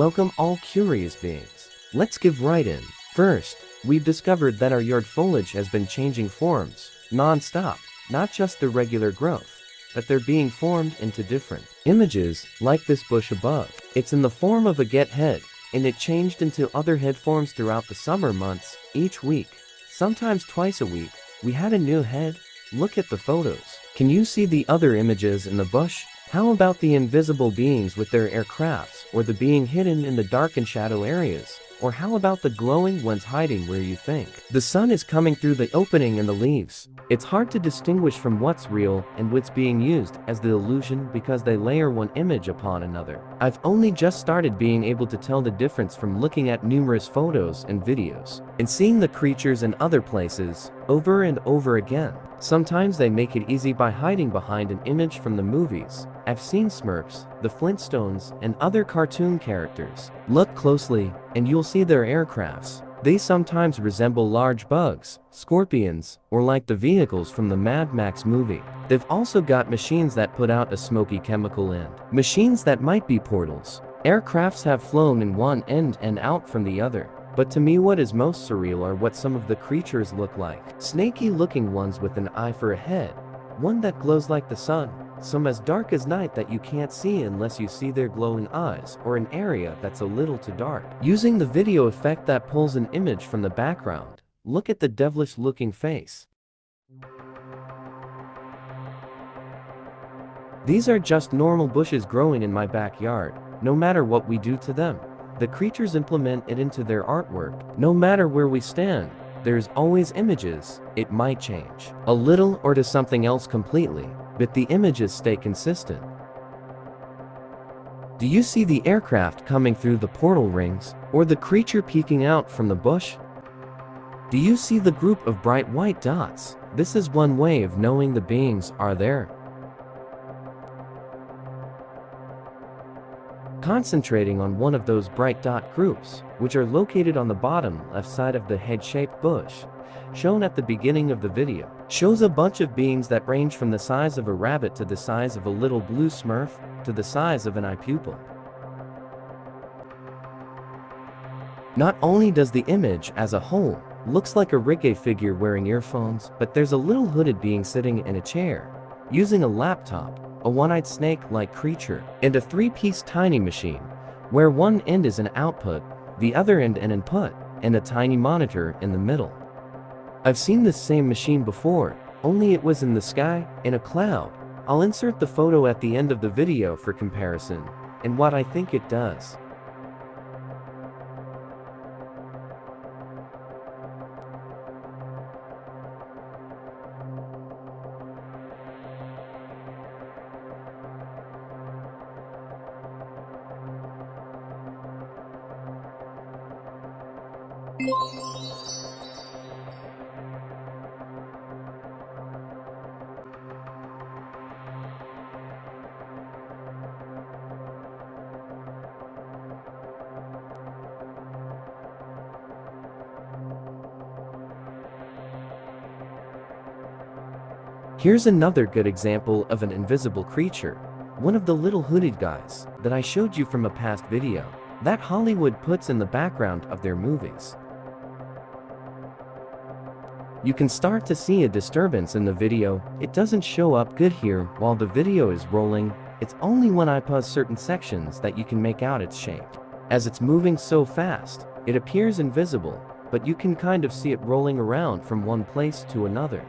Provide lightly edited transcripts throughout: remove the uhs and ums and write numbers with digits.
Welcome all curious beings. Let's give right in. First, we've discovered that our yard foliage has been changing forms, non-stop, not just the regular growth, but they're being formed into different images, like this bush above. It's in the form of a get head, and it changed into other head forms throughout the summer months, each week, sometimes twice a week. We had a new head. Look at the photos. Can you see the other images in the bush? How about the invisible beings with their aircrafts, or the being hidden in the dark and shadow areas? Or how about the glowing ones hiding where you think the sun is coming through the opening in the leaves? It's hard to distinguish from what's real and what's being used as the illusion because they layer one image upon another. I've only just started being able to tell the difference from looking at numerous photos and videos, and seeing the creatures in other places, over and over again. Sometimes they make it easy by hiding behind an image from the movies. I've seen Smurfs, the Flintstones, and other cartoon characters. Look closely, and you'll see their aircrafts. They sometimes resemble large bugs, scorpions, or like the vehicles from the Mad Max movie. They've also got machines that put out a smoky chemical end. Machines that might be portals. Aircrafts have flown in one end and out from the other. But to me, what is most surreal are what some of the creatures look like. Snaky looking ones with an eye for a head. One that glows like the sun. Some as dark as night that you can't see unless you see their glowing eyes, or an area that's a little too dark. Using the video effect that pulls an image from the background, look at the devilish looking face. These are just normal bushes growing in my backyard. No matter what we do to them, the creatures implement it into their artwork. No matter where we stand, there's always images. It might change a little or to something else completely, but the images stay consistent. Do you see the aircraft coming through the portal rings, or the creature peeking out from the bush? Do you see the group of bright white dots? This is one way of knowing the beings are there. Concentrating on one of those bright dot groups, which are located on the bottom left side of the head-shaped bush, shown at the beginning of the video, shows a bunch of beings that range from the size of a rabbit to the size of a little blue Smurf to the size of an eye pupil. Not only does the image as a whole looks like a reggae figure wearing earphones, but there's a little hooded being sitting in a chair, using a laptop, a one-eyed snake-like creature, and a three-piece tiny machine, where one end is an output, the other end an input, and a tiny monitor in the middle. I've seen this same machine before, only it was in the sky, in a cloud. I'll insert the photo at the end of the video for comparison, and what I think it does. Here's another good example of an invisible creature, one of the little hooded guys that I showed you from a past video that Hollywood puts in the background of their movies. You can start to see a disturbance in the video. It doesn't show up good here while the video is rolling. It's only when I pause certain sections that you can make out its shape. As it's moving so fast, it appears invisible, but you can kind of see it rolling around from one place to another.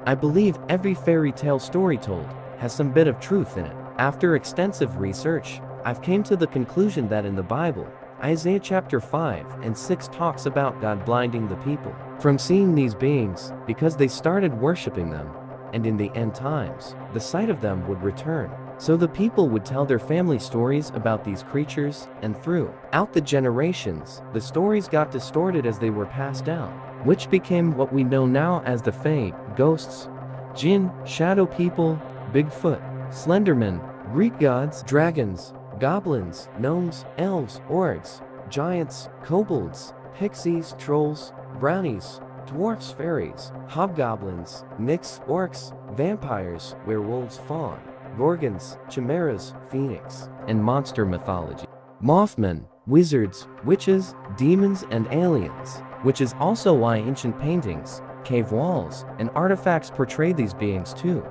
I believe every fairy tale story told has some bit of truth in it. After extensive research, I've came to the conclusion that in the Bible, Isaiah chapter 5 and 6 talks about God blinding the people from seeing these beings because they started worshiping them, and in the end times, the sight of them would return. So the people would tell their family stories about these creatures, and throughout the generations, the stories got distorted as they were passed down, which became what we know now as the Fae, ghosts, jinn, shadow people, Bigfoot, Slenderman, Greek gods, dragons, Goblins, gnomes, elves, orcs, giants, kobolds, pixies, trolls, brownies, dwarfs, fairies, hobgoblins, nix, orcs, vampires, werewolves, faun, gorgons, chimeras, phoenix, and monster mythology. Mothmen, wizards, witches, demons, and aliens, which is also why ancient paintings, cave walls, and artifacts portray these beings too.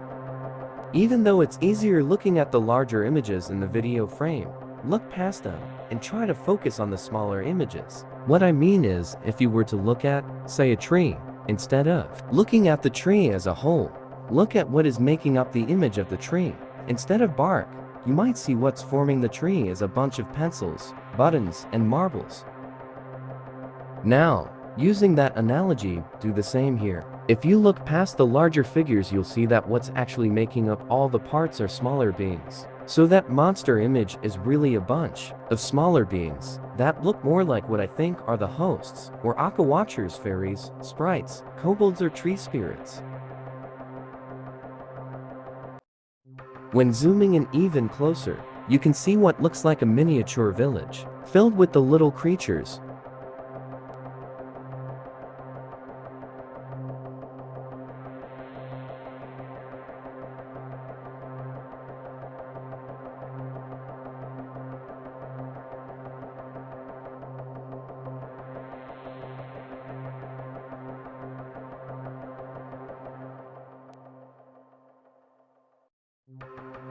Even though it's easier looking at the larger images in the video frame, look past them and try to focus on the smaller images. What I mean is, if you were to look at, say, a tree, instead of looking at the tree as a whole, look at what is making up the image of the tree. Instead of bark, you might see what's forming the tree as a bunch of pencils, buttons, and marbles. Now, using that analogy, do the same here. If you look past the larger figures, you'll see that what's actually making up all the parts are smaller beings. So that monster image is really a bunch of smaller beings that look more like what I think are the hosts, or Aka Watchers, fairies, sprites, kobolds, or tree spirits. When zooming in even closer, you can see what looks like a miniature village, filled with the little creatures.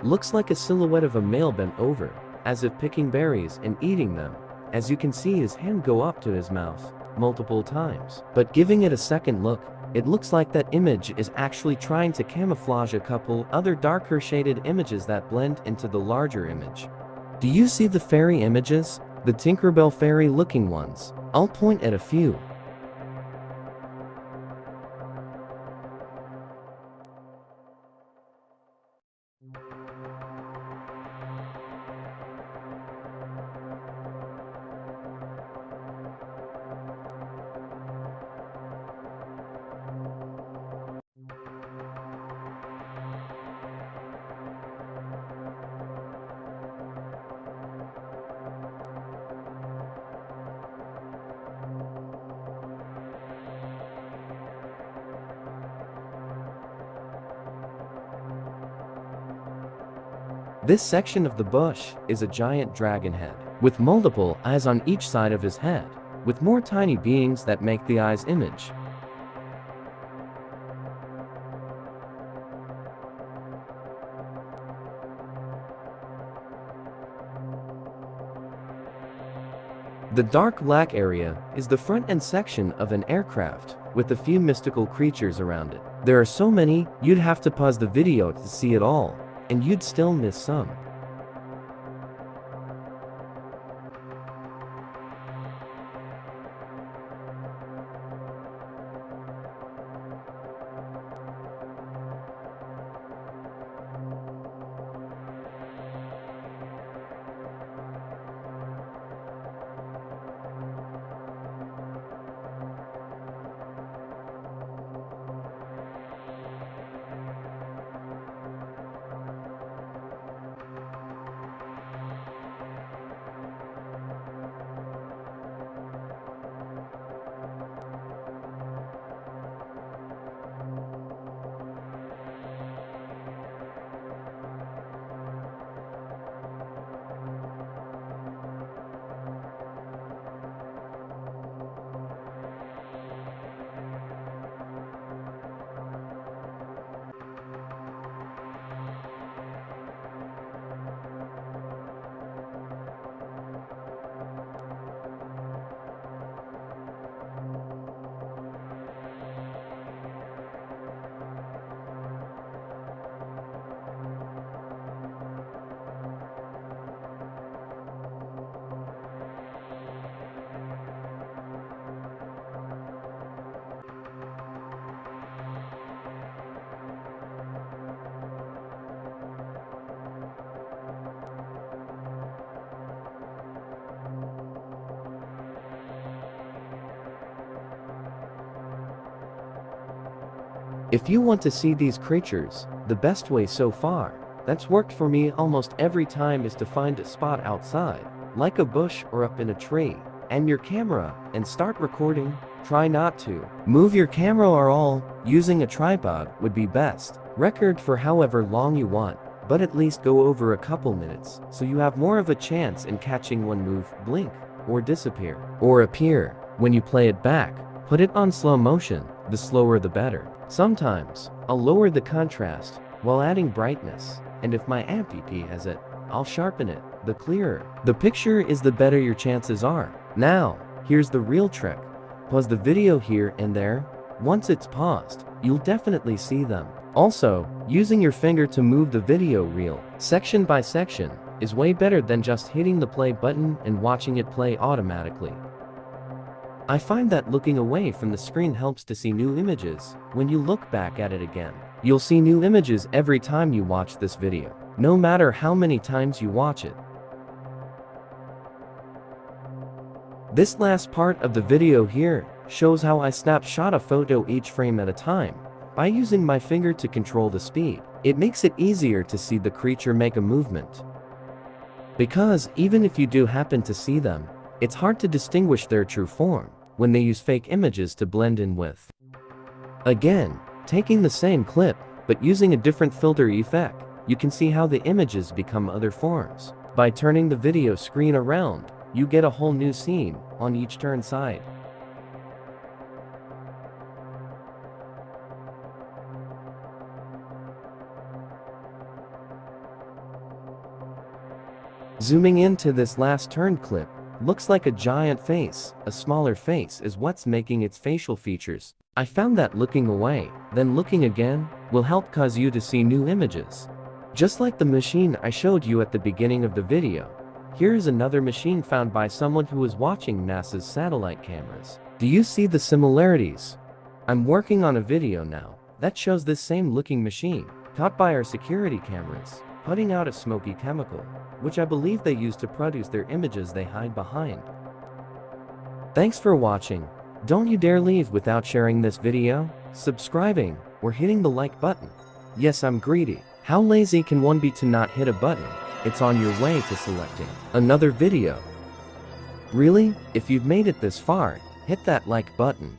Looks like a silhouette of a male bent over, as if picking berries and eating them. As you can see his hand go up to his mouth multiple times. But giving it a second look, it looks like that image is actually trying to camouflage a couple other darker shaded images that blend into the larger image. Do you see the fairy images? The Tinkerbell fairy looking ones? I'll point at a few. This section of the bush is a giant dragon head, with multiple eyes on each side of his head, with more tiny beings that make the eyes image. The dark black area is the front end section of an aircraft, with a few mystical creatures around it. There are so many, you'd have to pause the video to see it all, and you'd still miss some. If you want to see these creatures, the best way so far that's worked for me almost every time is to find a spot outside, like a bush or up in a tree, and your camera, and start recording. Try not to move your camera or all, using a tripod would be best. Record for however long you want, but at least go over a couple minutes, so you have more of a chance in catching one move, blink, or disappear, or appear. When you play it back, put it on slow motion, the slower the better. Sometimes, I'll lower the contrast, while adding brightness, and if my app has it, I'll sharpen it. The clearer the picture is, the better your chances are. Now, here's the real trick. Pause the video here and there. Once it's paused, you'll definitely see them. Also, using your finger to move the video reel, section by section, is way better than just hitting the play button and watching it play automatically. I find that looking away from the screen helps to see new images. When you look back at it again, you'll see new images every time you watch this video, no matter how many times you watch it. This last part of the video here shows how I snapshot a photo each frame at a time. By using my finger to control the speed, it makes it easier to see the creature make a movement. Because even if you do happen to see them, it's hard to distinguish their true form when they use fake images to blend in with. Again, taking the same clip, but using a different filter effect, you can see how the images become other forms. By turning the video screen around, you get a whole new scene on each turn side. Zooming into this last turn clip, looks like a giant face. A smaller face is what's making its facial features. I found that looking away, then looking again, will help cause you to see new images. Just like the machine I showed you at the beginning of the video, here is another machine found by someone who was watching NASA's satellite cameras. Do you see the similarities? I'm working on a video now that shows this same looking machine, caught by our security cameras, putting out a smoky chemical, which I believe they use to produce their images they hide behind. Thanks for watching. Don't you dare leave without sharing this video, subscribing, or hitting the like button. Yes, I'm greedy. How lazy can one be to not hit a button? It's on your way to selecting another video. Really? If you've made it this far, hit that like button.